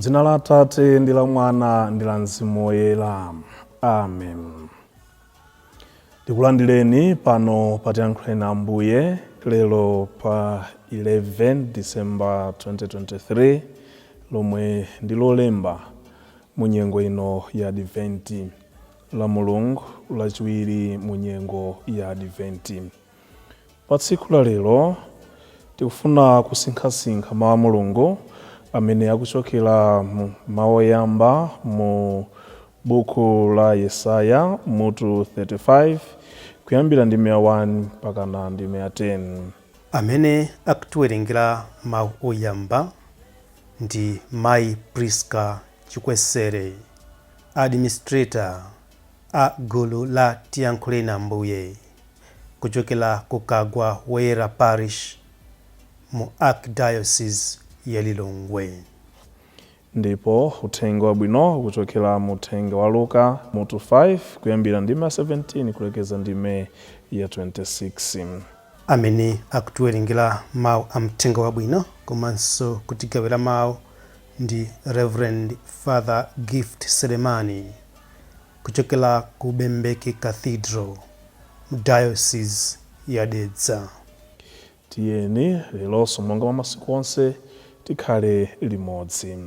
M'dzina la Atate ndi la Mwana ndi la Mzimu Woyera. Amen. Tikulandireni pano patiyankhuleni Ambuye lero pa 11 December 2023 lomwe ndi Lolemba mu nyengo ino ya Adventi la Mulungu lachiwiri mu nyengo ya Adventi. Pa tsiku la lero tikufuna kusinkhasinkha mawu a Mulungu amene akuchokera mawu oyamba mu buku la Yesaya mutu 35 kuyambira ndi 1 mpaka ndi 10. Amene akutiwerengera mawu oyamba ndi Mayi Priska Chikwesere, administrator a gulu la tiyankhuleni Ambuye kuchokera ku Kagwa Woyera Parish mu Archdiocese ya Lilongwe. Ndipo uthenga wabwino kuchokera mu uthenga wa Luka mutu 5 kuyambira ndi 17 kulekeza ndi ya 26. Amene akutiwerengera mawu a mthenga wabwino komanso kutigawira mawu ndi Reverend Father Gift Selemani kuchokera ku Bembeke Cathedral mu Diocese ya Dedza. Tiyeni lelonso monga mwa masiku onse tikhale limodzi.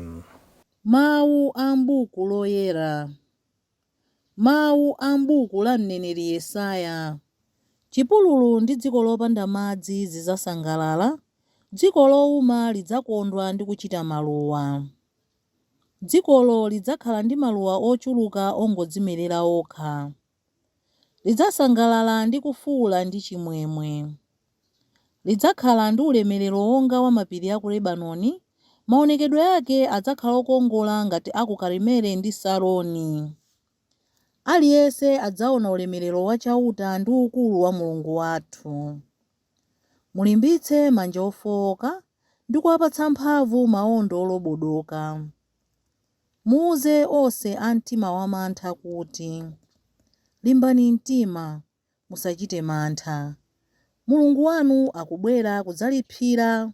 Mawu a m'buku loyera. Mawu a m'buku la mneneri Yesaya. Chipululu ndi dziko lopanda madzi zidzasangalala, dziko lowuma lidzakondwa ndi kuchita maluwa. Dzikolo lidzakhala ndi maluwa ochuluka ongodzimerera okha. Lidzasangalala ndi kufuwula ndi chimwemwe. Lidzakhala ndi ulemerero wonga wa mapiri a ku Lebanoni, maonekedwe ake adzakhala okongola ngati a ku Karimeli ndi Saroni. Aliyense adzaona ulemerero wachauta ndi ukulu wa Mulungu wathu. Mulimbitse manja ofowoka ndi kuwapatsa mphamvu mawondo olobodoka. Muuze onse a mtima wamantha kuti, limbani mtima, musachite mantha. Mulungu wanu akubwera kudzaliphira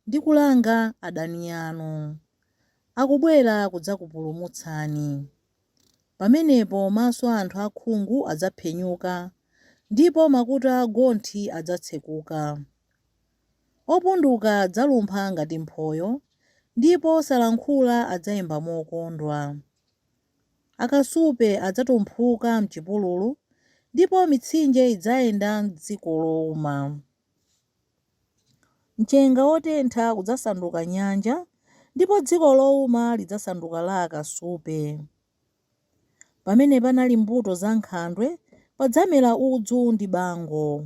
ndi kulanga adani anu. Akubwera kudzakupulumutsani. Pamenepo maso a anthu akhungu adzaphenyuka ndipo makutu a agonthi adzatsekuka. Opunduka adzalumpha ngati mphoyo ndipo osalankhula adzayimba mokondwa. Akasupe adzatumphuka m'chipululu ndipo mitsinje idzayenda m'dziko lowuma. Mchenga wotentha udzasanduka nyanja ndipo dziko lowuma lidzasanduka la akasupe. Pamene panali mbuto za nkhandwe padzamera udzu ndi bango.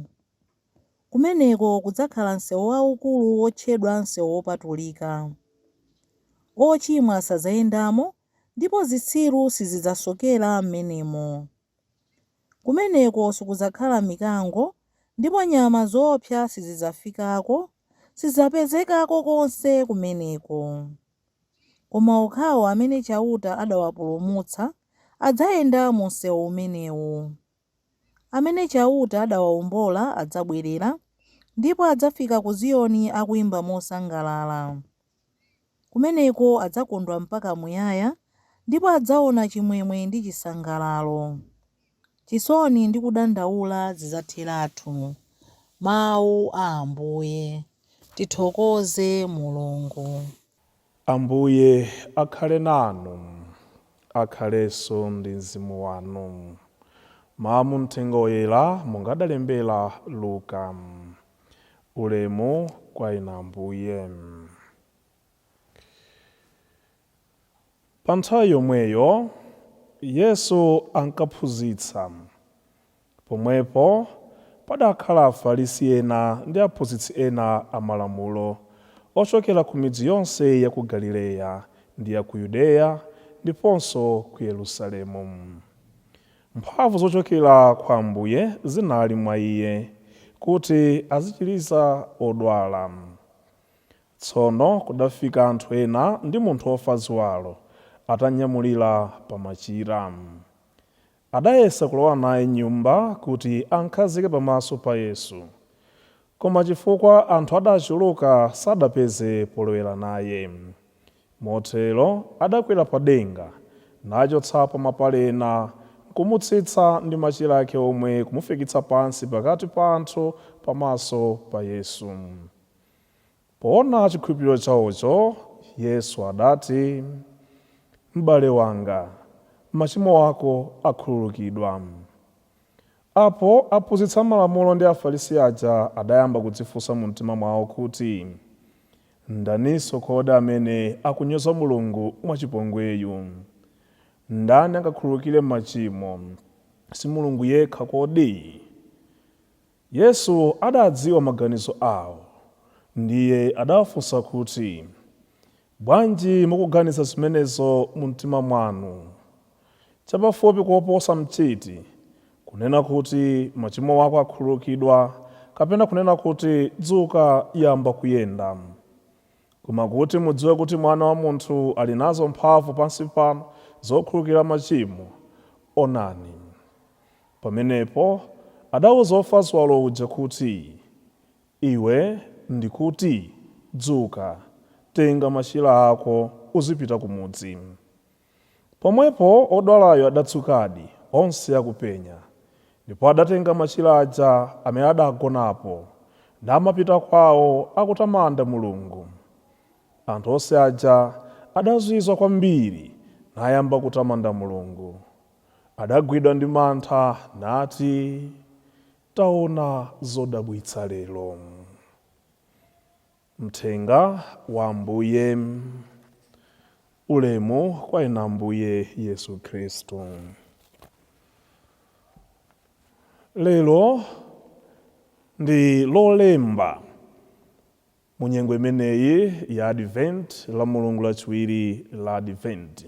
Kumeneko kudzakhala msewu waukulu wotchedwa msewu wopatulika. Ochimwa sadzayendamo ndipo zitsiru sizidzasokera m'menemo. Kumeneko sikudzakhala mikango ndipo nyama zoopsa sizidzafikako, sizidzapezekako konse kumeneko. Koma okhawo amene chauta adawapulumutsa adzayenda mu msewu umenewu. Amene chauta adawawombola adzabwerera ndipo adzafika ku Ziyoni akuyimba mosangalala. Kumeneko adzakondwa mpaka muyaya ndipo adzaona chimwemwe ndi chisangalalo. Chisoni ndi kudandaula zidzatheratu. Mawu a Ambuye. Tithokoze Mulungu. Ambuye akhale nanu, akhalenso ndi mzimu wanu. Mawu mu mthenga woyera monga adalembera Luka. Ulemu kwa inu Ambuye. Pa nthawi yomweyo Yesu ankaphunzitsa. Pomwepo padakhala Afarisi ena ndi aphunzitsi ena amalamulo ochokera ku midzi yonse ya ku Galileya ndi ya ku Yudeya ndiponso ku Yerusalemu. Mphamvu zochokera kwa Ambuye zinali mwa iye kuti azichiritsa odwala. Tsono kudafika anthu ena ndi munthu wofa ziwalo atanyamulira pa Machira. Adayesa kulowa naye nyumba kuti ankhazike pamaso pa Yesu. Koma chifukwa anthu adachuluka sadapeze polowera naye. Motero adakwera pa denga nachotsapo mapalena kumutsitsa ndi machira ake omwe kumufikitsa pansi pakati pa anthu pamaso pa Yesu. Poona chikhulupiriro chawocho, Yesu adati, m'bale wanga, machimo ako akhululukidwa. Apo aphunzitsi malamulo ndi Afarisi aja adayamba kudzifunsa mu mtima mwawo kuti, ndaninso kodi amene akunyoza Mulungu mwachipongweyu? Ndani angakhululukire machimo? Si Mulungu yekha kodi? Yesu adadziwa maganizo awo, ndiye adawafunsa kuti, bwanji mukuganiza zimenezo mu mtima mwanu? Chapafupi kuposa mchiti kunena kuti machimo ako akhululukidwa, kapena kunena kuti dzuka yamba kuyenda. Koma kuti mudziwe kuti Mwana wa Munthu ali nazo mphamvu pansi pano zokhululukira machimo, onani. Pamenepo adawuza ofatsidwa uja kuti, iwe ndikuti dzuka, tenga machira ako uzipita kumudzi. Pomwepo odwalayo adatsukadi, onse akupenya, ndipo adatenga machira aja amene adagonapo namapita kwawo akutamanda Mulungu. Anthu onse aja adazizwa kwambiri nayamba kutamanda Mulungu. Adagwidwa ndi mantha nati, taona zodabwitsa lero. Mthenga wa Ambuye. Ulemu kwa inu Ambuye Yesu Khristu. Lero ndi Lolemba, mu nyengo imeneyi ya Advent, la Mulungu lachiwiri la Advent.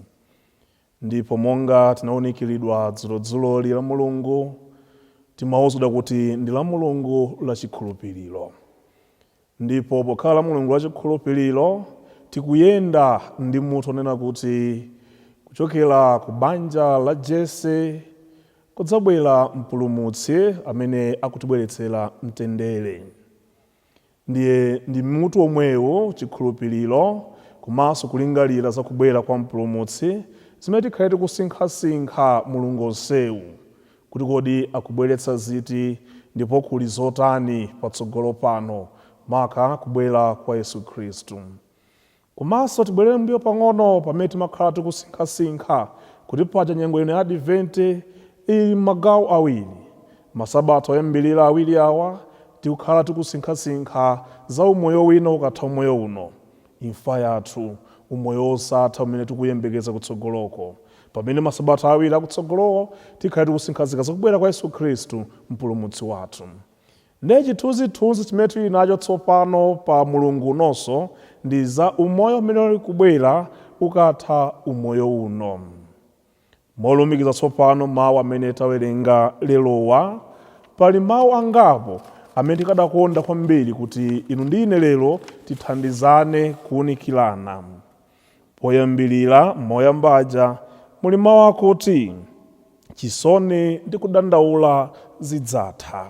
Ndipo monga tinawunikiridwa dzulo la Mulungu, timawuzidwa kuti ndi la Mulungu la chikhulupiriro. Ndipo pokhala la Mulungu la chikhulupiriro, tikuyenda ndi munthu onena kuti kuchokera ku banja la Jese kudzabwera mpulumutsi amene akutibweretsera mtendere. Ndiye ndi mutu omwewo chikhulupiriro komanso kulingalira za kubwera kwa mpulumutsi zimene tikhale tikusinkhasinkha Mulungu onsewu kuti kodi akubweretsa ziti ndipo kuli zotani patsogolo pano maka kubwera kwa Yesu Khristu. Komanso tibwerere mbuyo pang'ono pamene timakhala tikusinkhasinkha kuti paja nyengo ino ya Advent ili magawo awiri. Masabato oyambirira awiri awa tikukhala tikusinkhasinkha za umoyo wina ukatha umoyo uno, imfa yathu, umoyo osatha umene tikuyembekeza kutsogoloko. Pamene masabato awiri akutsogolowo tikhala tikusinkhasinkha za kubwera kwa Yesu Khristu mpulumutsi wathu. Ndi chithunzithunzi chimene tili nacho tsopano pa Mulungu unonso ndi za umoyo umene uli kubwera ukatha umoyo uno. Molumikiza tsopano mawu amene tawerenga lerowa, pali mawu angapo amene tikadakonda kwambiri kuti inu ndi ine lero tithandizane kuunikirana. Poyambirira moyambaja muli mawu akuti chisoni ndi kudandaula zidzatha.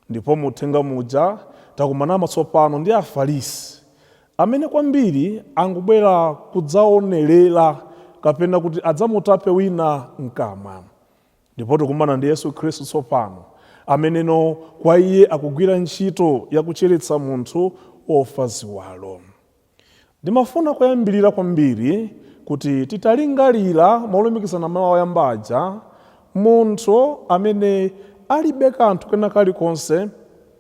Ndipo muthenga muja takumana tsopano ndi Afarisi amene kwambiri angubwera kudzaonerera kapena kuti adzamutape wina mkamwa. Ndipo tikumana ndi Yesu Khristu tsopano ameneno kwa iye akugwira ntchito yakuchiritsa munthu ofa ziwalo. Ndimafuna kuyambirira kwambiri kuti titalingalira molumikizana mawu oyambaja munthu amene alibe kanthu kena kalikonse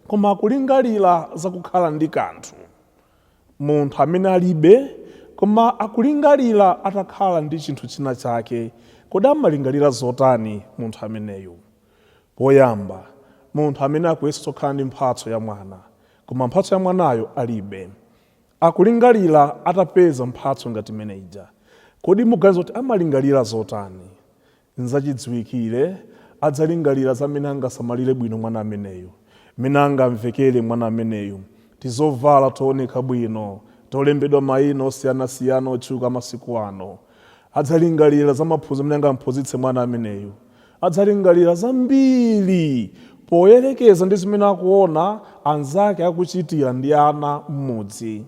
koma akulingalira zakukhala ndi kanthu. Munthu amene alibe koma akulingalira atakhala ndi chinthu china chake, kodi amalingalira zotani munthu ameneyo? Poyamba, munthu amene akuyesa kukhala ndi mphatso ya mwana koma mphatso ya mwanayo alibe, akulingalira atapeza mphatso ngati imeneja, kodi muganiza kuti amalingalira zotani? Nzachidziwikire adzalingalira za mmene angasamalire bwino mwana ameneyo, mmene angamvekere mwana ameneyo, tizovala tooneka bwino, tolembedwa mayina osiyanasiyana otchuka masiku ano. Adzalingalira za maphunziro amene angamphunzitse mwana ameneyo, adzalingalira zambiri poyerekeza ndi zimene akuona anzake akuchitira ndi ana mmudzi.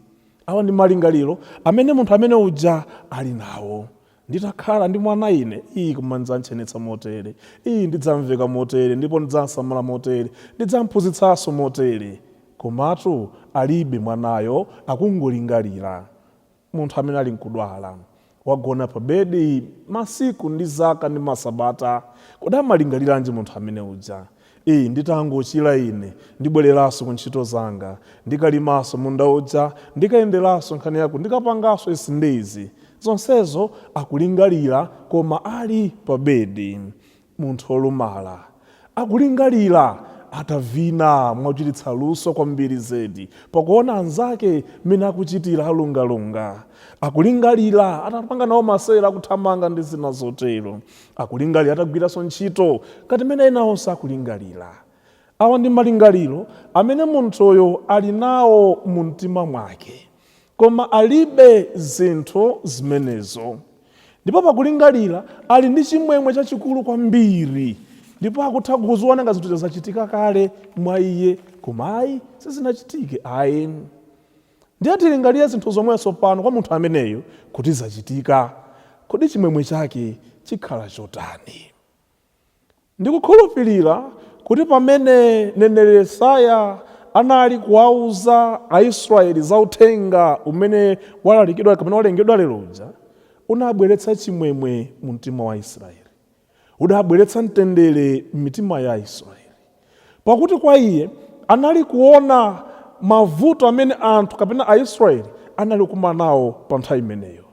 Awa ndi malingaliro amene munthu amene uja ali nawo. Nditakhala ndi mwana ine, koma ndidzamchenetsa motere, ndidzamveka motere, ndipo ndidzasamala motere, ndidzamphunzitsanso motere. Komatu alibe mwanayo, akungolingalira. Munthu amene ali nkudwala, wagona pa bedi masiku ndi zaka ndi masabata, kodi amalingaliranji munthu amene uja? Nditangochira ine, ndibwereranso ku ntchito zanga, ndikalimanso munda uja, ndikayenderanso nkhani yako, ndikapanganso izi ndi izi. Zonsezo akulingalira, koma ali pa bedi. Munthu olumala akulingalira, atavina mwachititsa luso kwambiri zedi, pakuona anzake mene akuchitira alungalunga. Akulingalira, atapanga nawo masera akuthamanga ndi zina zotero. Akulingalira, atagwiranso ntchito kati mene ena onse akulingalira. Awa ndi malingaliro amene munthuyo ali nawo mu mtima mwake, koma alibe zinthu zimenezo. Ndipo pakulingalira ali ndi chimwemwe chachikulu kwambiri, ndipo akutha kuziona ngati zinthu zachitika kale mwa iye, koma ayi sizinachitike. Ndiye tilingalire zinthu zomweso pano kwa munthu ameneyo kuti zachitika, kodi chimwemwe chake chikhala chotani? Ndikukhulupirira kuti pamene mneneri Yesaya anali kuwauza Aisraeli za uthenga umene walalikidwa kapena walengedwa lero uja, unabweretsa chimwemwe mu mtima wa Israeli, unabweretsa mtendere m'mitima ya Israeli, pakuti kwa iye anali kuona mavuto amene anthu kapena Aisraeli anali kumana nawo pa nthawi imeneyo.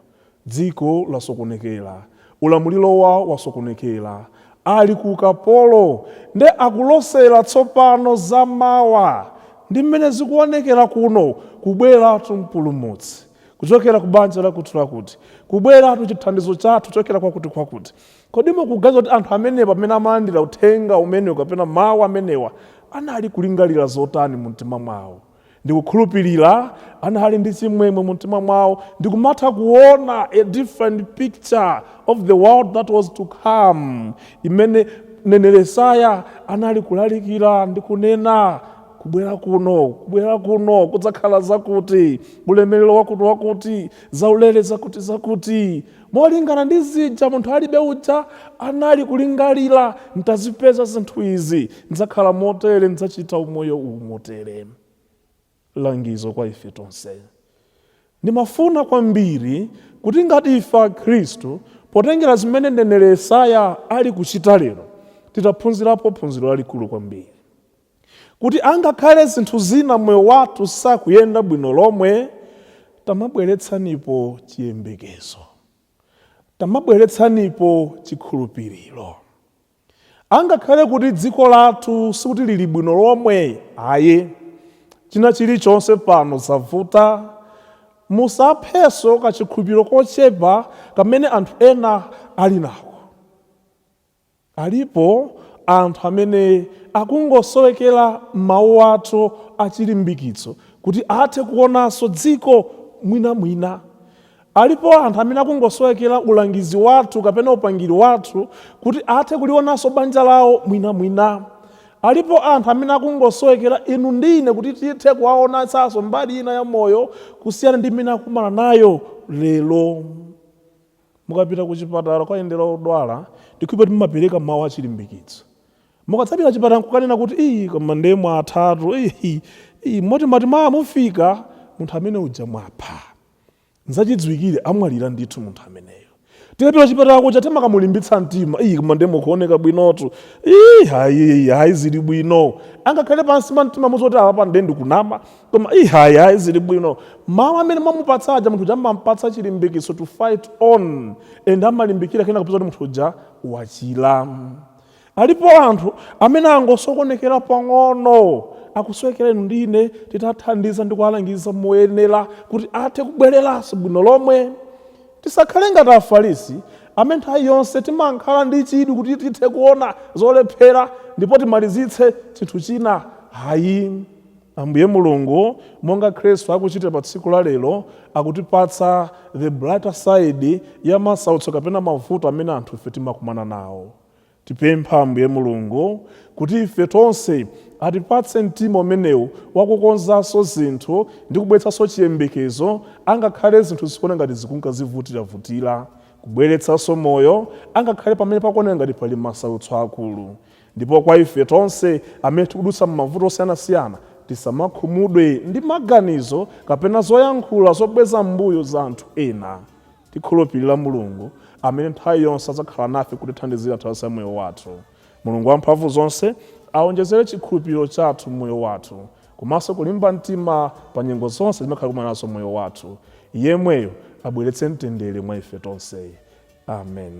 Dziko lasokonekera, ulamuliro wawo wasokonekera, ali ku ukapolo, nde akulosera tsopano za mawa ndi mmene zikuonekera kuno, kubweratu mpulumutsi kuchokera ku banja lakuti, kubweratu chithandizo chathu kuchokera kwakuti. Kodi mukuganiza kuti anthu amenewa pamene amalandira uthenga umenewo kapena mawu amenewa anali kulingalira zotani mu mtima mwawo? Ndikukhulupirira anali ndi chimwemwe mu mtima mwawo, ndikumatha kuona a different picture of the world that was to come, imene mneneri Yesaya anali kulalikira ndi kunena, kubwera kuno kudzakhala zakuti, ulemerero wakuti, zaulere zakuti. Molingana ndi zija munthu alibe uja anali kulingalira, ntazipeza zinthu izi, ndzakhala motere, ndzachita umoyo uwu motere. Langizo kwa ife tonse. Ndimafuna kwambiri kuti ngati ife Khristu, potengera zimene mneneri Yesaya ali kuchita lero, titaphunzirapo phunziro lalikulu kwambiri. Kuti angakhale zinthu zina moyo wathu sakuyenda bwino lomwe, tamabweretsanipo chiyembekezo, tamabweretsanipo chikhulupiriro. Angakhale kuti dziko lathu sikuti lili bwino lomwe, china chilichonse pano zavuta, musapheso kachikhulupiriro kochepa kamene anthu ena ali nako. Alipo anthu amene akungosowekera mawu athu achilimbikitso kuti athe kuonanso dziko mwina. Alipo anthu amene akungosowekera ulangizi wathu kapena upangiri wathu kuti athe kulionanso banja lawo mwina. Alipo anthu amene akungosowekera inu ndine kuti tithe kuwaonanso mbali ina ya moyo kusiyana ndi imene akumana nayo lero. Mukapita ku chipatala kwayendera odwala, ndikuti mumapereka mawu achilimbikitso. Mukadzapita chipatala kukanena kuti koma ndemwe atatu, moti mufika, munthu amene uja mwapha. Nzachidziwikire amwalira ndithu munthu ameneyo. Tikapita chipatala kuja timakamulimbitsa mtima, koma ndemwe kuoneka bwinotu, hayi zili bwino. Angakhale pansi pa mtima muzoti apa ndendi kunama, koma hayi zili bwino. Mawu amene mwamupatsaja munthu uja amampatsa chilimbikitso to fight on, and amalimbikira kena kupeza kuti munthu uja wachira. Alipo anthu amene angosokonekera pang'ono, akusowekera inu ndine titathandiza ndi kuwalangiza moyenera kuti athe kubwereranso bwino lomwe. Tisakhale ngati Afarisi amene nthawi yonse timankhala ndi chidwi kuti tithe kuona zolephera ndipo timalizitse chinthu china. Ambuye Mulungu monga Khristu akuchita pa tsiku la lero, akutipatsa the brighter side ya masautso kapena mavuto amene anthu ife timakumana nawo. Tipempha Ambuye Mulungu kuti ife tonse atipatse mtima umenewu wakukonzanso zinthu ndi kubweretsanso chiyembekezo, angakhale zinthu zikuona ngati zikungazivutiravutira, kubweretsanso moyo angakhale pamene pakuoneka ngati pali masautso akulu. Ndipo kwa ife tonse amene tikudutsa m'mavuto osiyanasiyana, tisamakhumudwe ndi maganizo kapena zoyankhula zobweza mbuyo za anthu ena. Tikhulupirira Mulungu amene nthawi yonse adzakhala nafe kutithandizira nthawi za moyo wathu. Mulungu wamphamvu zonse aonjezere chikhulupiriro chathu moyo wathu, komanso kulimba mtima pa nyengo zonse zimakhala kumana nazo moyo wathu. Yemweyo abweretse mtendere mwa ife tonse. Amen.